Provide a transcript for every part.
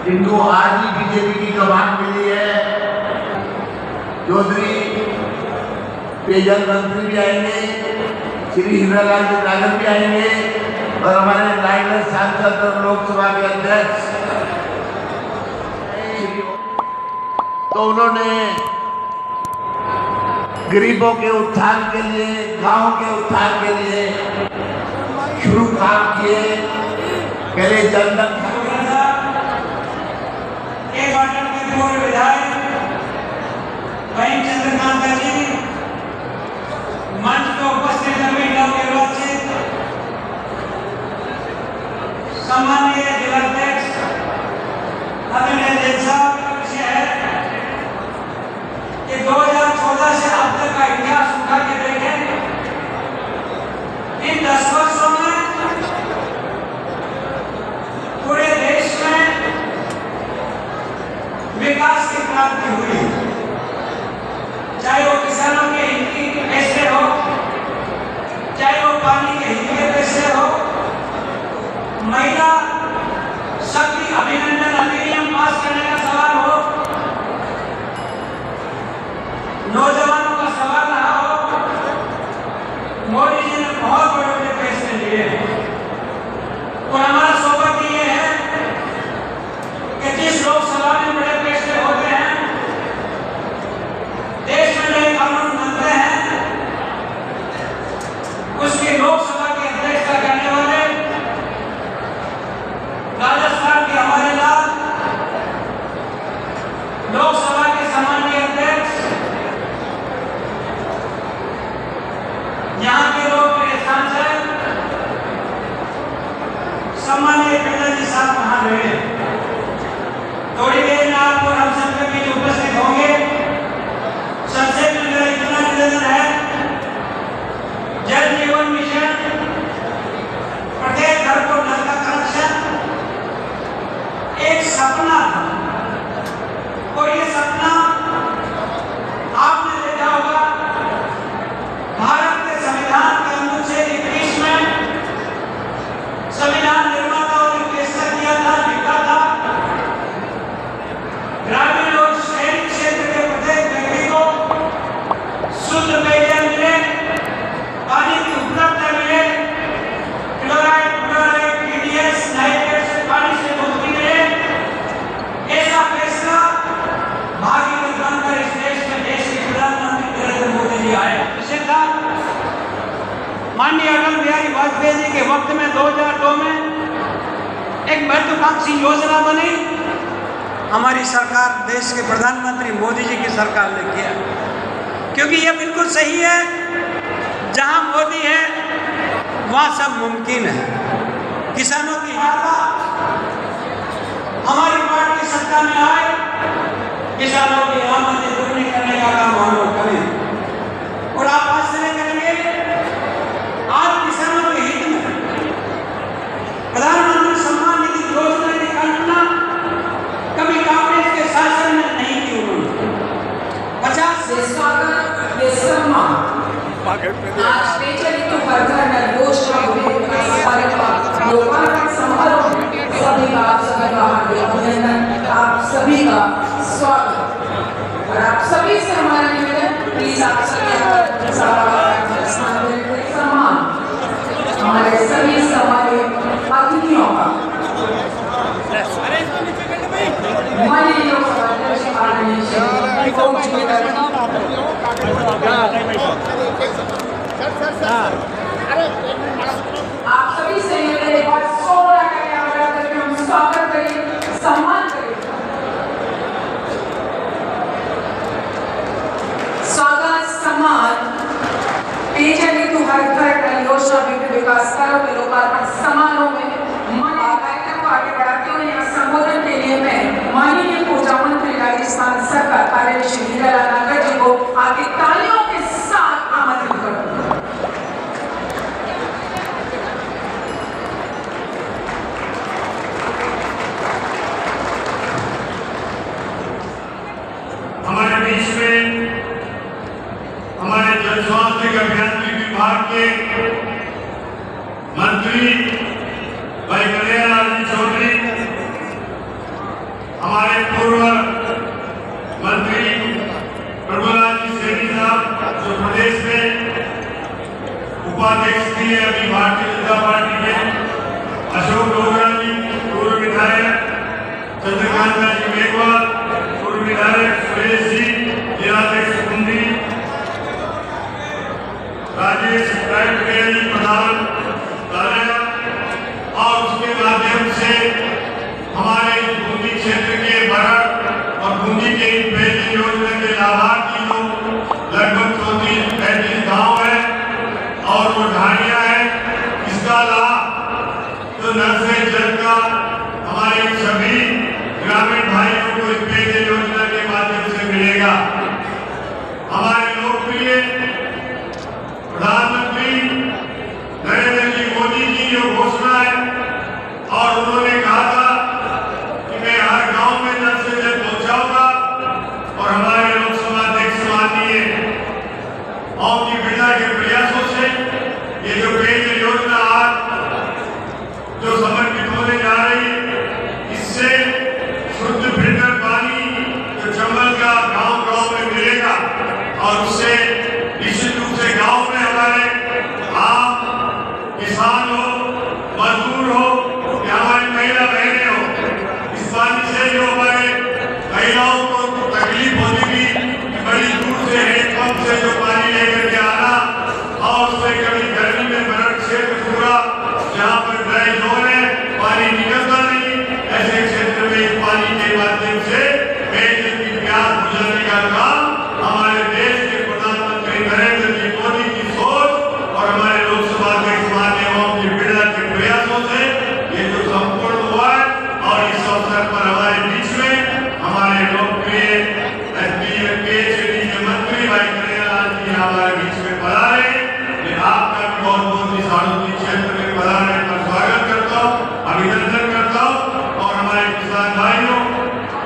जिनको आज ही बीजेपी की कमान मिली है, चौधरी पेयजल मंत्री भी आएंगे, श्री हीरालाल जी नागर भी आएंगे और हमारे लाइनर सांसद और लोकसभा के अध्यक्ष। तो उन्होंने गरीबों के उत्थान के लिए, गांव के उत्थान के लिए शुरू काम किए। पहले जनधन पूर्व विधायक वहीं चंद्रकांता जी, मंच पर उपस्थित सभी नवनिर्वाचित सम्मानीय जिलाध्यक्ष आदरणीय जैन साहब, विषय है कि 2014 से अब तक का इतिहास उठा के देखें। इन 10 वर्षों में पूरे देश में विकास की क्रांति हुई, चाहे वो किसानों के हित के फैसले हो, चाहे वो पानी के हित के फैसले हो, महिला शक्ति अभिनंदन अधिनियम पास करने का सवाल हो, नौजवानों का सवाल रहा हो, मोदी जी ने बहुत बड़े बड़े फैसले लिए और हमारा सौभाग्य ये है कि जिस लोकसभा में बड़े फैसले होते हैं, देश में नए कानून बनते हैं, उसकी लोकसभा की अध्यक्षता करने वाले राजस्थान के हमारे लाल, लोकसभा के सामान्य अध्यक्ष, यहाँ के लोग मेरे सांसद सामान्य जी साहब वहां रहे। थोड़ी देर में आप और हम सबके बीच उपस्थित होंगे। सबसे पहले इतना निवेदन है, जल जीवन मिशन, प्रत्येक घर को नल का कनेक्शन एक सपना था और ये सपना आपने देखा होगा। भारत के संविधान के अनुच्छेद 21 में संविधान निर्माताओं ने फैसला किया था, लिखा था, ग्रामीण और शहरी क्षेत्र के प्रत्येक व्यक्ति को शुद्ध पेयजल मिले, पानी की उपलब्धता मिले, क्लोराइड, फ्लोराइड, TDS, नाइट्रेट से पानी से मुक्ति मिले। ऐसा फैसला भागीरथी बनकर इस देश में देश के प्रधानमंत्री नरेंद्र मोदी जी आए। इसे था माननीय अटल बिहारी वाजपेयी जी के वक्त में 2002 में एक महत्वाकांक्षी योजना बनी। हमारी सरकार, देश के प्रधानमंत्री मोदी जी की सरकार ने किया, क्योंकि यह बिल्कुल सही है, जहां मोदी है वहां सब मुमकिन है। किसानों की हालत, हमारी पार्टी सत्ता में आए, किसानों की आमदनी दोगुनी करने का काम हम लोग करें और आप आश्चर्य करेंगे, आज किसानों के हित में प्रधानमंत्री सम्मान निधि योजना की कल्पना कभी कांग्रेस के शासन में नहीं की। उन्होंने 50 आज पेयजल तो हर घर नल योजना लोकार्पण समारोह में सभी का हार्दिक अभिनंदन, आप सभी का स्वागत। और आप सभी से हमारा निवेदन, प्लीज आप सभी सम्मान हमारे सभी सम्मानित अतिथियों का। माननीय लोकसभा अध्यक्ष आदरणीय श्री ओम जितेंद्र आप सभी से निवेदन, एक बार सोना करके आग्रह करके हम स्वागत करें, सम्मान करें। स्वागत सम्मान पेयजल हेतु हर घर नल योजना विकास कार्यों के लोकार्पण समारोह में कार्यक्रम को आगे बढ़ाते हुए यहाँ संबोधन के लिए मैं माननीय ऊर्जा मंत्री राजस्थान सरकार आदरणीय श्री हीरालाल नागर जी को आपकी तालियों के साथ आमंत्रित करती हूँ। हमारे बीच में हमारे जल स्वास्थ्य अभियांत्रिकी विभाग के मंत्री भाई से जल का हमारे सभी ग्रामीण भाइयों को इस पेयजल योजना के माध्यम से मिलेगा। हमारे लोकप्रिय प्रधानमंत्री नरेंद्र जी मोदी की जो घोषणा है, और उन्होंने कहा था कि मैं हर गांव में नल से जल पहुंचाऊंगा, और हमारे लोकसभा अध्यक्ष माननीय ओम जी बिरला के प्रयासों से ये जो पेयजल योजना आज जो समर्पित होने जा रही है, इससे शुद्ध फिल्टर पानी जो चंबल का गांव-गांव में मिलेगा, और उससे निश्चित रूप से गांव में हमारे आम किसान हो, मजदूर हो या हमारी महिला बहनें हो, इस पानी से जो हमारे महिलाओं को तकलीफ होती थी कि बड़ी दूर से हैंडपंप से जो पानी लेकर के आना, और उससे कभी गर्मी में बरड़ क्षेत्र पूरा जहाँ पर ड्राई जोन है, पानी निकलता नहीं, ऐसे क्षेत्र में इस पानी के माध्यम से पेयजल की प्यास बुझाने का काम हमारे देश के प्रधानमंत्री नरेंद्र जी मोदी की सोच और हमारे लोकसभा अध्यक्ष माननीय ओम जी बिरला के प्रयासों से ये जो संपूर्ण हुआ है। और इस अवसर पर हमारे बीच में हमारे लोकप्रिय पीएचडी के मंत्री भाई कन्हैयालाल जी हमारे बीच में पधारे हैं। मैं आपका भी बहुत बहुत इस आरोग्य क्षेत्र में पधारने पर स्वागत करता हूँ, अभिनंदन करता हूँ। और हमारे किसान भाइयों,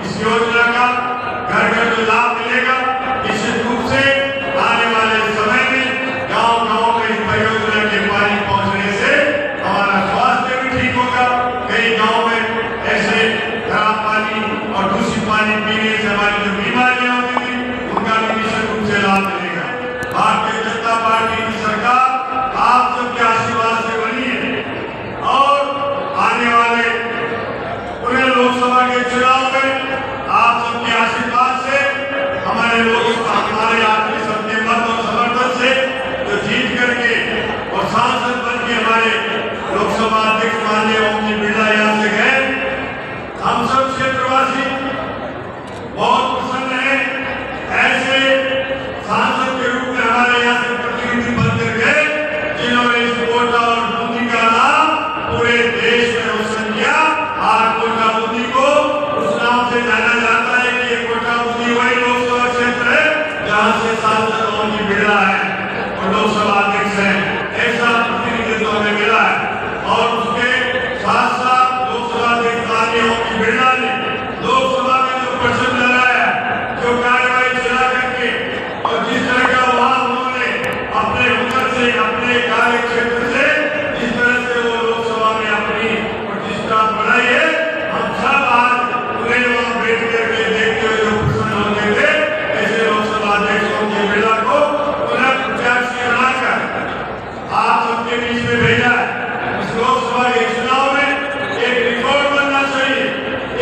इस योजना का घर घर जो लाभ मिलेगा, निश्चित रूप से आने वाले समय में गांव-गांव में इस परियोजना के पानी पहुंचने से हमारा स्वास्थ्य भी ठीक होगा। कई गांव में ऐसे खराब पानी और दूषित पानी पीने से हमारी जो बीमारियां होती थी, उनका भी निश्चित रूप से लाभ मिलेगा। भारतीय जनता पार्टी की सरकार आप सबके आशीर्वाद से बनी है, और आने वाले पुनः लोकसभा के चुनाव में आप सबके आशीर्वाद से हमारे लोकसभा हमारे आपके सबके मत और समर्थन से जो जीत करके और सांसद बन के हमारे लोकसभा अध्यक्ष माननीय ओम जी बिरला यहाँ से गए, हम सब क्षेत्रवासी बहुत प्रसन्न हैं। ऐसे सांसद के रूप में हमारे यहाँ से प्रतिनिधि बनकर गए, जिन्होंने इस कोटा और बूंदी का नाम पूरे देश में रोशन किया। आज कोटा बूंदी को उस नाम से जाना जाता है कि ये कोटा बूंदी वही लोकसभा क्षेत्र है जहाँ से सांसद ओम जी बिरला है और लोकसभा अध्यक्ष है। ऐसा प्रतिनिधित्व हमें मिला है। और उसके साथ साथ लोकसभा अध्यक्ष माननीय ओम जी बिरला ने लोकसभा में जो प्रश्न लगाया, जो कार्यवाही चला करके, और जिस तरह का वहां उन्होंने अपने हुनर से, अपने कार्य क्षेत्र से जिस तरह से वो लोकसभा में अपनी प्रतिष्ठा बढ़ाई है, हम सब आज उन्हें वहां बैठ करके देखते हुए जो प्रसन्न होते थे, ऐसे लोकसभा अध्यक्ष ओम जी बिरला को पुनः प्रत्याशी बनाकर आप सबके बीच में भेजा है। इस लोकसभा के चुनाव में एक रिकॉर्ड बनना चाहिए,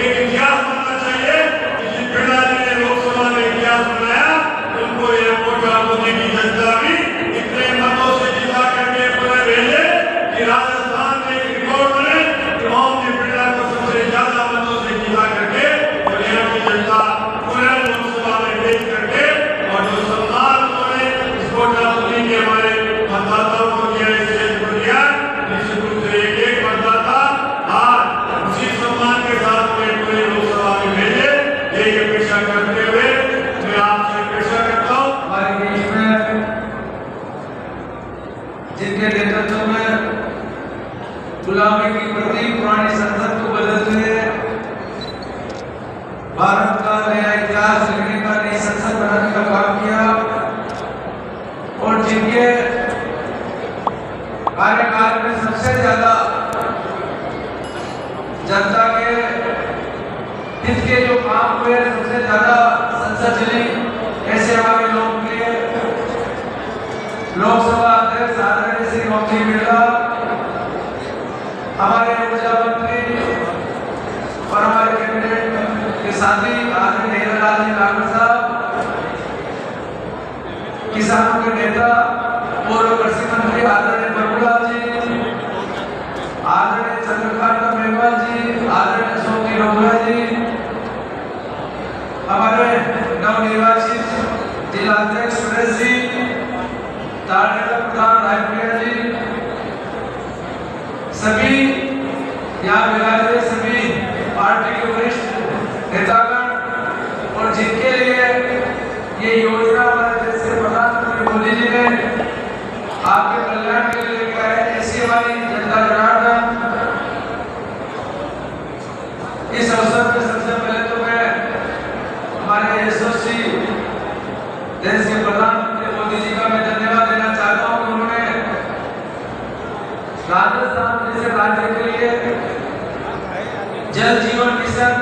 एक इतिहास बनना चाहिए कि जिस बिरला जी ने लोकसभा में इतिहास बनाया, उनको यह कोटा बूंदी की जनता भी इतने मतों से जिता करके पुनः भेजे कि राजस्थान में एक रिकॉर्ड बने कि ओम जी बिरला को सबसे ज्यादा मतों से जिता करके यहाँ की जनता पुनः लोकसभा में भेज करके, और जो सम्मान उन्होंने इस कोटा बूंदी के हमारे मतदाताओं को दिया, इस क्षेत्र को दिया, निश्चित रूप से एक मतदाता आज उसी सम्मान के साथ में पूरे लोकसभा में भेजे, यही अपेक्षा करते हुए मैं आपसे अपेक्षा करता हूँ। हमारे बीच में जिनके नेतृत्व में गुलामी की प्रति पुरानी संसद को बदलते हुए भारत का नया इतिहास लिखने का, नई संसद बनाने का काम किया, और जिनके कार्यकाल में सबसे ज्यादा जनता के हित के जो काम हुए, सबसे ज्यादा संसद चली, ऐसे हमारे लोकप्रिय लोकसभा अध्यक्ष आदरणीय श्री ओम जी बिरला, हमारे ऊर्जा मंत्री और हमारे कैबिनेट के साथी आदरणीय हीरालाल जी नागर साहब, किसानों के नेता पूर्व कृषि मंत्री आदरणीय बबूलाल जी, आदरणीय चंद्रकांत मेघवाल जी, आदरणीय अशोक जी डोगरा जी, हमारे नवनिर्वाचित जिला अध्यक्ष सुरेश जी, तारनेता प्रधान रायपुरिया जी, सभी यहाँ विराजे सभी पार्टी के वरिष्ठ नेतागण और जिनके लिए ये योजना हमारे देश के प्रधानमंत्री मोदी जी ने आपके कल्याण के लिए लेकर आए, ऐसी हमारी जनता जनार्दन। इस अवसर पर सबसे पहले तो मैं हमारे यशस्वी देश के प्रधानमंत्री मोदी जी का मैं धन्यवाद देना चाहता हूँ कि उन्होंने राजस्थान जैसे राज्य के लिए जल जीवन मिशन,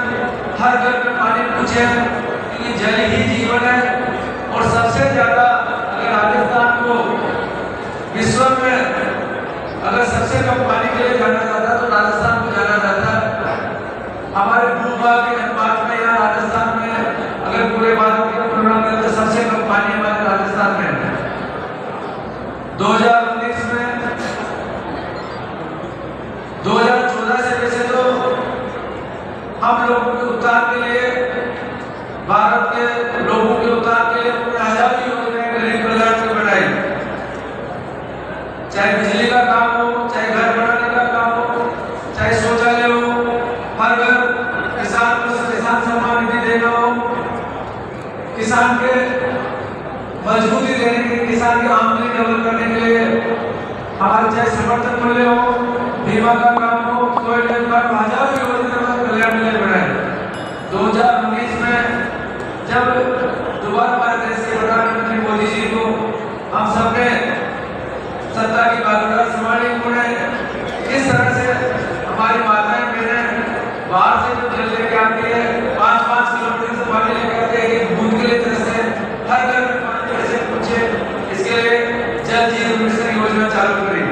हर घर में पानी पहुंचे, क्योंकि जल ही जीवन है। और सबसे ज्यादा अगर राजस्थान को विश्व में अगर सबसे कम पानी के लिए जाना जाता तो राजस्थान को जाना जाता। हमारे भूभाग के अनुपात में यहाँ राजस्थान में अगर पूरे भारत की तुलना करें तो सबसे कम पानी हमारे राजस्थान में है। 2019 में 2014 से वैसे तो हम लोगों के उत्थान के लिए, भारत के लोगों के उत्थान के लिए उन्होंने हजारों योजनाएं गरीब कल्याण की बनाई, चाहे बिजली का काम हो, चाहे घर बनाने का काम हो, चाहे शौचालय हो, हर घर किसान को किसान सम्मान निधि देना हो, किसान के मजबूती देने के लिए, किसान की आमदनी डबल करने के लिए हमारे चाहे समर्थन मूल्य हो, बीमा का काम हो, कोई हजारों योजना कल्याण के लिए बनाए। 2019 में जब दोबारा हमारे देश के प्रधानमंत्री मोदी जी को हम सबने सत्ता की बागडोर संभाली, उन्होंने इस तरह से हमारी माताएं बहनें बाहर से जो जल लेके आती है, 5-5 किलोमीटर से पानी लेके आते हैं, एक बूंद के लिए तरह से हर घर में पानी कैसे पहुंचे, इसके लिए जल जीवन मिशन योजना चालू करी।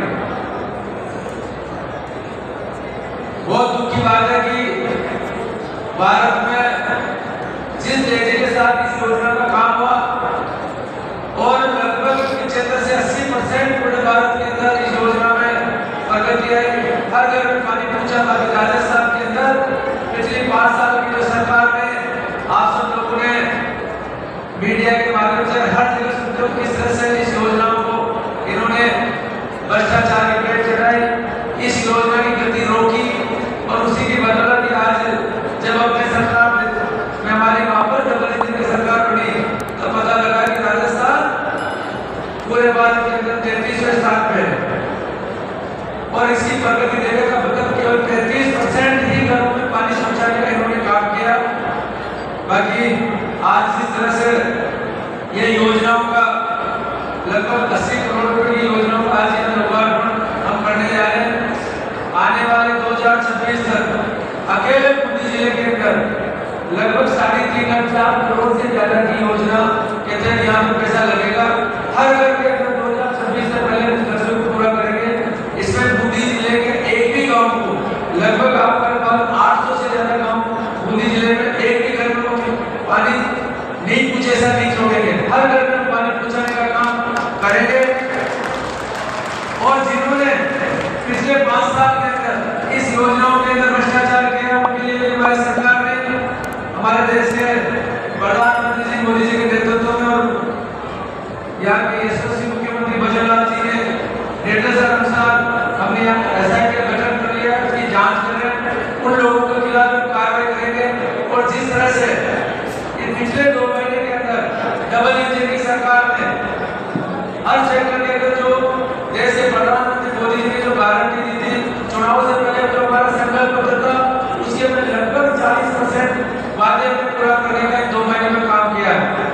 बहुत दुख की बात है कि भारत में जिस तेजी के साथ इस योजना का काम हुआ और लगभग 75 से 80% पूरे भारत के अंदर इस योजना में प्रगति आई, हर घर में पानी पहुंचा। बाकी राजस्थान के अंदर पिछले 5 साल की जो सरकार ने, आप सब लोगों ने मीडिया के माध्यम से हर जगह सुनते हो किस तरह से इस योजनाओं को इन्होंने भ्रष्टाचार की पेट चढ़ाई, इस योजना की गति रोकी। और उसी की बदौलत आज जब अपने सरकार में हमारी वापस डबल इंजन की सरकार बनी तो पता लगा कि राजस्थान पूरे भारत के अंदर 33वें स्थान पे है। और इसकी प्रगति देने का मतलब केवल 33% ही घरों में पानी पहुंचाने का इन्होंने काम किया। बाकी आज जिस तरह से ये योजनाओं का लगभग 80 करोड़ रुपए की योजनाओं का आज यहाँ लोकार्पण हम करने जा रहे हैं। आने वाले 2026 तक अकेले बूंदी जिले के अंदर लगभग 3.5 करोड़ से ज्यादा की योजना के तहत यहाँ पर पैसा लगेगा। हर घर के अंदर 2026 से पहले लक्ष्य को पूरा करेंगे। इसमें बूंदी जिले के एक भी गांव को लगभग आपका 800 से ज्यादा गांव बूंदी जिले में एक भी घर में पानी नहीं कुछ ऐसा नहीं छोड़ेंगे, हर घर में पानी पहुंचाने का काम करेंगे। और जिन्होंने पिछले 5 साल के अंदर इस योजनाओं के अंदर भ्रष्टाचार किया, उनके लिए हमारी सरकार ने, हमारे देश के प्रधानमंत्री जी मोदी जी के नेतृत्व में और यहाँ के यशस्वी मुख्यमंत्री भजनलाल जी ने निर्देश अनुसार हमने यहाँ एसआईटी का गठन कर लिया, उसकी जांच कर रहे हैं, उन लोगों के खिलाफ कार्रवाई करेंगे। और जिस तरह से इन पिछले 2 महीने के अंदर डबल इंजन की सरकार ने हर सेक्टर के अंदर जो देश के प्रधानमंत्री मोदी जी ने जो गारंटी दी थी, चुनाव से पहले जो हमारा संकल्प पत्र था, उसके हमने लगभग 40% वादे में पूरा करने का 2 महीने में काम किया है।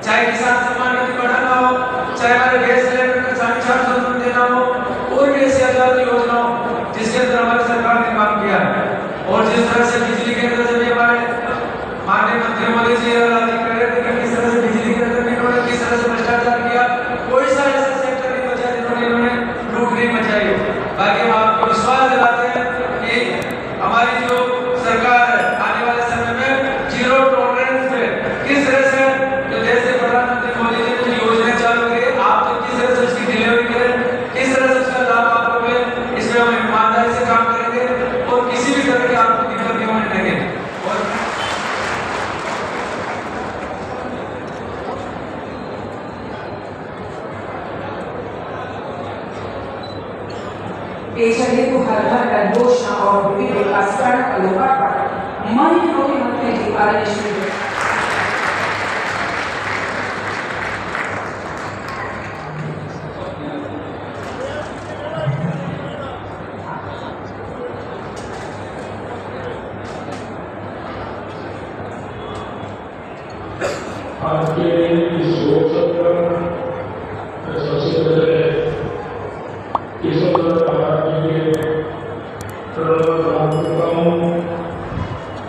चाहे किसान सम्मान निधि बढ़ाना हो, चाहे हमारे गैस सिलेंडर का 450 देना हो, और भी ऐसी हजारों योजना हो जिसके अंदर हमारी सरकार ने काम किया। और जिस तरह से बिजली के अंदर जब हमारे माननीय मंत्री मोदी जी कह रहे थे कि किस तरह से बिजली के अंदर इन्होंने किस तरह से भ्रष्टाचार किया, कोई सा ऐसा सेक्टर नहीं बचा जिन्होंने लूट नहीं मचाई। बाकी हम आपको विश्वास दिलाते हैं कि हमारी जो सरकार है आने वाले समय में जीरो टॉलरेंस पे किस तरह से जो देश के प्रधानमंत्री मोदी जी ने जो योजना चालू की है, आप तक किस तरह से उसकी डिलीवरी करें, किस तरह से उसका लाभ आप लोग, इसमें हम ईमानदारी से काम करेंगे। आज के इस महोत्सव पर मैं सबसे पहले केशव महाराज जी के प्रणव प्राप्त करता हूँ।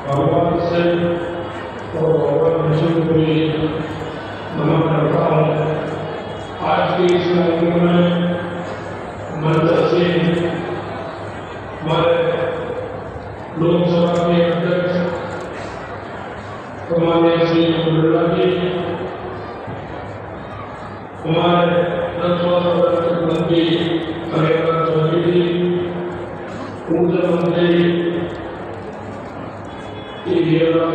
भगवान से और भगवान विष्णु को भी नमन करता हूँ। आज के इस कार्यक्रम में मंच से हमारे लोकसभा के अध्यक्ष माननीय श्री बिरला जी, हमारे रक्षा मंत्री हरियाणा चौधरी जी, ऊर्जा मंत्री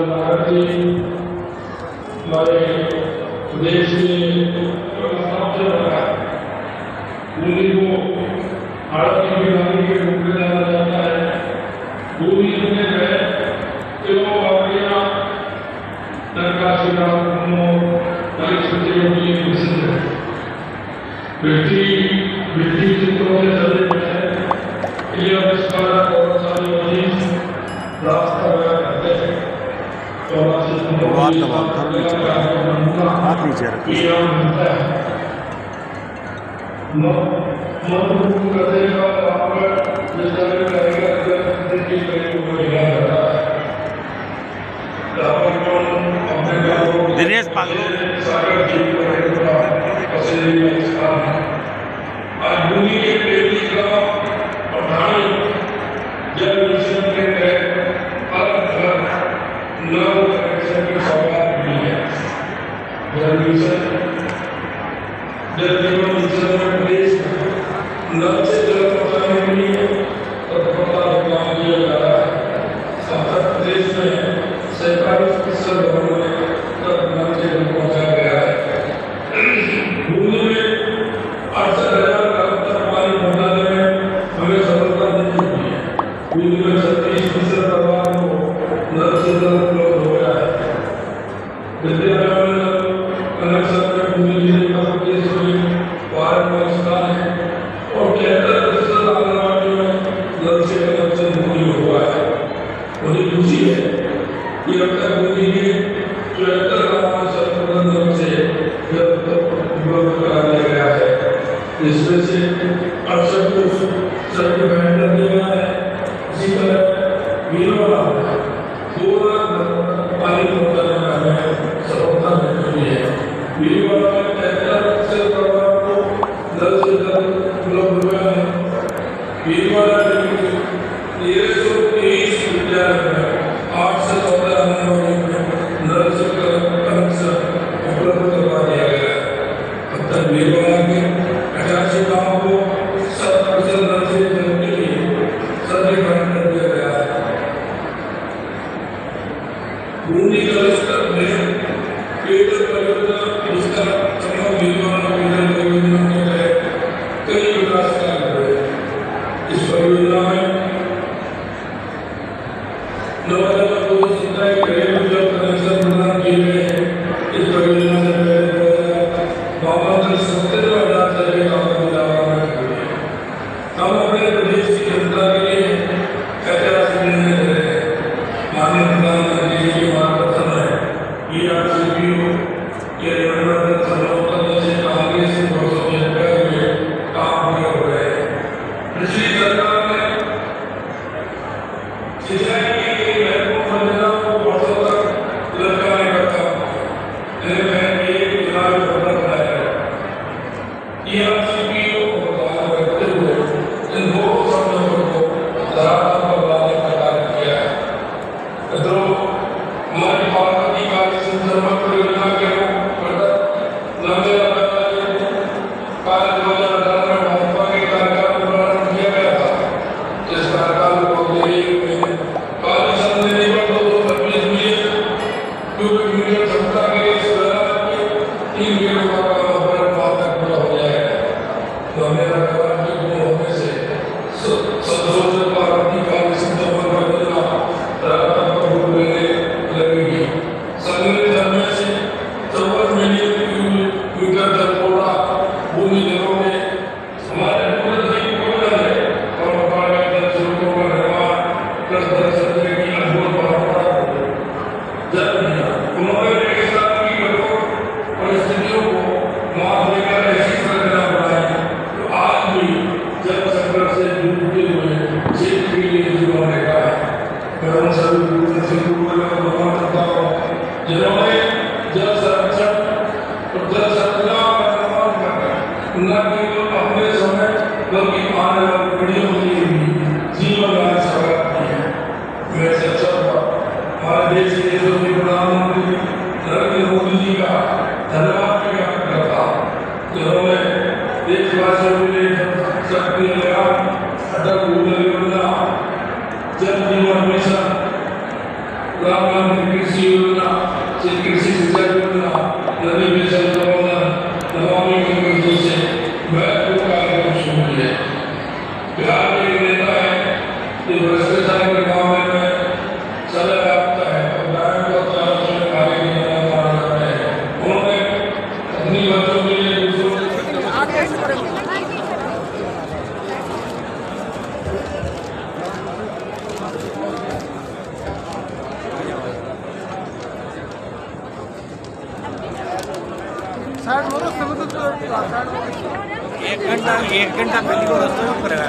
नागर जी, हमारे प्रदेश के सबसे बड़ा बूंदी को भारत की बीमारी के रूप में जाना जाता है। बूंदी जितने गए क्यों अपना नरकाशी राम की प्रसिद्ध है। मिट्टी चित्रों में चले गए ये आविष्कार और सारी रास्ता करते हैं। हाथ नीचे रखिए। दिनेश पागल जल मिशन के तहत अलग अलग 9 कनेक्शन की सौगात मिली है। जल मिशन जल जीवन मिशन में प्रदेश में नल से जल पहुंचाने के लिए तत्परता अभियान किया जा रहा है। उत्तर प्रदेश में 47% घरों में नल से जल पहुंचाया गया है। भूमि में 68,000 पानी पहुंचाने में हमें सफलता मिल चुकी है। भूमि में 36% परिवार को नल से जल उपलब्ध हो गया है। विद्यालयों में नल कनेक्शन में भूमि जिले का प्रदेश में भारत स्थान है और 73% आंगनबाड़ी में नल से कनेक्शन भूमि हुआ है। मुझे खुशी है कि अब तक भूमि के 74 गाँव में सर्वप्रथम नल से जल उपलब्ध करा दिया गया है। इसमें से 68 को सर्टिफाइड कर दिया गया है। इसी तरह वीरवाड़ा पूरा पानी पहुंचाने में हमें सफलता मिल चुकी है। वीरवाड़ा में 73% परिवार को नल से जल उपलब्ध हुआ है। वीरवाड़ा में 1323 विद्यालय में 8 से 14 आंगनबाड़ी में नल से कनेक्शन उपलब्ध करवा दिया गया है। अब तक वीरवाड़ा के 88 गाँव को 100% नल से जल के लिए सर्टिफाइड कर दिया गया है। बूंदी जल स्तर में पेयजल परियोजना पुरस्कार संभव वीरवाड़ा पेयजल परियोजना के तहत कई विकास कार्य हुए। इस परियोजना में 9,227 घरेलू जल कनेक्शन प्रदान किए गए हैं। इस परियोजना से पहले 2052 से अधिक आबादी लाभान्वित हुई है। हम अपने प्रदेश की जनता के लिए ऐतिहासिक निर्णय ले रहे हैं। माननीय प्रधानमंत्री जी के मार्गदर्शन में ERCPO के निर्माण समझौता से आगे से 275 में काम पूरे हो गए। पिछली सरकार ने सिंचाई की महत्वपूर्ण योजना को जल जीवन मिशन, प्रधानमंत्री कृषि योजना, कृषि सिंचाई योजना, नदी मिशन प्रबंधन, नमामि गंगे जैसे महत्वपूर्ण कार्यक्रम शुरू किए। बिहार में एक नेता है जो भ्रष्टाचार के मामले में सदा व्याप्त है और न्याय को अपने कार्य किया माना जाता है। उन्होंने अपनी बच्चों के लिए दूसरों के एक घंटा पहले को रास्ते में पड़ेगा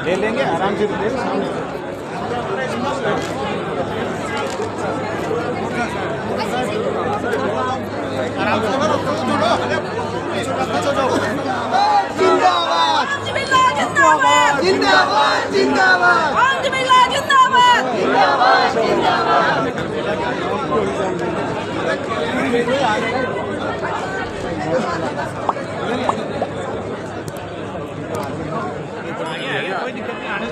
ले लेंगे आराम से सामने जिंदाबाद जिंदाबाद कोई दिक्कत नहीं आने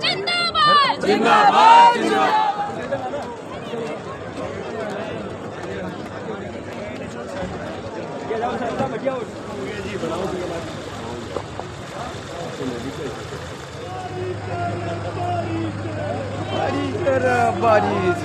जिंदाबाद जिंदाबाद। बारिश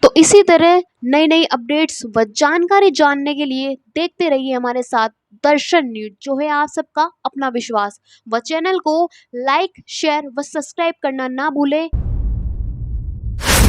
तो इसी तरह नई नई अपडेट्स व जानकारी जानने के लिए देखते रहिए हमारे साथ दर्शन न्यूज, जो है आप सबका अपना विश्वास। व चैनल को लाइक, शेयर व सब्सक्राइब करना ना भूलें।